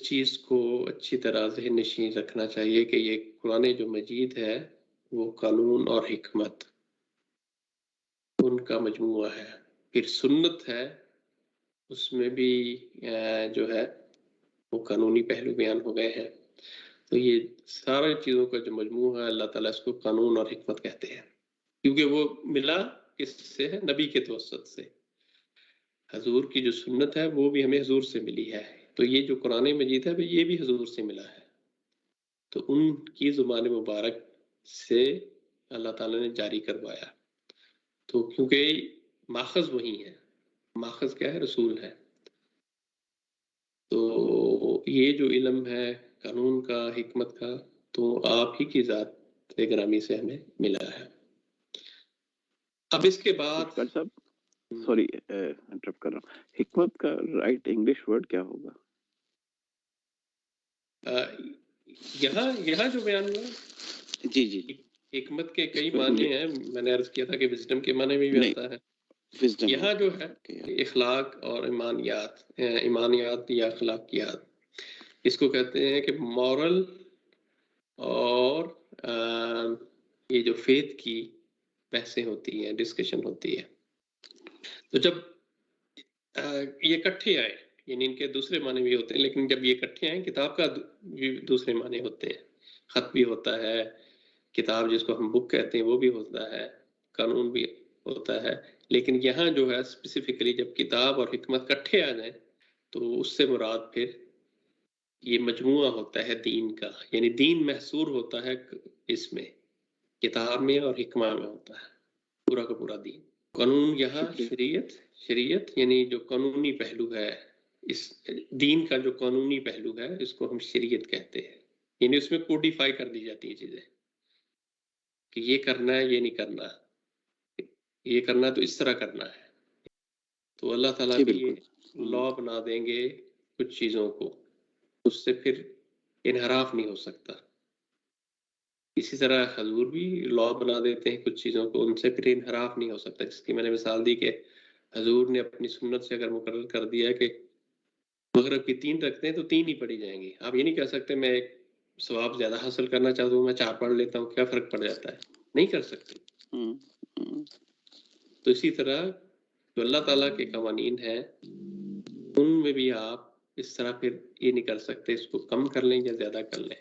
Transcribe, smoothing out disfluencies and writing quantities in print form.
چیز کو اچھی طرح ذہن نشین رکھنا چاہیے کہ یہ قرآن جو مجید ہے وہ قانون اور حکمت ان کا مجموعہ ہے. پھر سنت ہے، اس میں بھی جو ہے وہ قانونی پہلو بیان ہو گئے ہیں. تو یہ سارے چیزوں کا جو مجموعہ ہے اللہ تعالیٰ اس کو قانون اور حکمت کہتے ہیں، کیونکہ وہ ملا کس سے ہے؟ نبی کے توسط سے. حضور کی جو سنت ہے وہ بھی ہمیں حضور سے ملی ہے، تو یہ جو قرآن مجید ہے یہ بھی حضور سے ملا ہے. تو ان کی زبان مبارک سے اللہ تعالیٰ نے جاری کروایا. تو کیونکہ ماخذ وہی ہے، ماخذ کیا ہے؟ رسول ہے. تو یہ جو علم ہے قانون کا، حکمت کا، تو آپ ہی کی ذات گرامی سے ہمیں ملا ہے. اب اس کے بعد صاحب سوری انٹرپٹ کر رہا ہوں، حکمت کا رائٹ انگلش ورڈ کیا ہوگا؟ یہاں جو بیان ہوا جی جی حکمت کے کئی معنی ہیں. میں نے عرض کیا تھا کہ وزڈم کے معنی میں بھی آتا ہے. یہاں جو ہے اخلاق اور ایمانیات یا اخلاقیات، اس کو کہتے ہیں کہ مورل اور یہ جو فیتھ کی بحثیں ہوتی ہیں، ڈسکشن ہوتی ہے. تو جب یہ اکٹھے آئے، یعنی ان کے دوسرے معنی بھی ہوتے ہیں، لیکن جب یہ اکٹھے آئیں کتاب کا بھی دوسرے معنی ہوتے ہیں. خط بھی ہوتا ہے، کتاب جس کو ہم بک کہتے ہیں وہ بھی ہوتا ہے، قانون بھی ہوتا ہے. لیکن یہاں جو ہے اسپیسیفکلی جب کتاب اور حکمت اکٹھے آ جائیں تو اس سے مراد پھر یہ مجموعہ ہوتا ہے دین کا، یعنی دین محصور ہوتا ہے اس میں، کتاب میں اور حکمہ میں ہوتا ہے پورا کا پورا دین. قانون یہاں شریعت یعنی جو قانونی پہلو ہے، اس دین کا جو قانونی پہلو ہے اس کو ہم شریعت کہتے ہیں. یعنی اس میں کوڈیفائی کر دی جاتی ہیں چیزیں کہ یہ کرنا ہے، یہ نہیں کرنا، یہ کرنا تو اس طرح کرنا ہے. تو اللہ تعالیٰ بھی یہ لا بنا دیں گے کچھ چیزوں کو، اس سے پھر انحراف نہیں ہو سکتا. اسی طرح حضور بھی لا بنا دیتے ہیں کچھ چیزوں کو، ان سے پھر انحراف نہیں ہو سکتا. جس کی میں نے مثال دی کہ حضور نے اپنی سنت سے اگر مقرر کر دیا کہ مغرب کی 3 رکھتے ہیں تو 3 ہی پڑھی جائیں گی. آپ یہ نہیں کہہ سکتے میں ایک ثواب زیادہ حاصل کرنا چاہتا ہوں، میں 4 پڑھ لیتا ہوں، کیا فرق پڑ جاتا ہے؟ نہیں کر سکتے. تو اسی طرح جو اللہ تعالیٰ کے قوانین ہیں ان میں بھی آپ اس طرح پھر یہ نہیں کر سکتے اس کو کم کر لیں یا زیادہ کر لیں.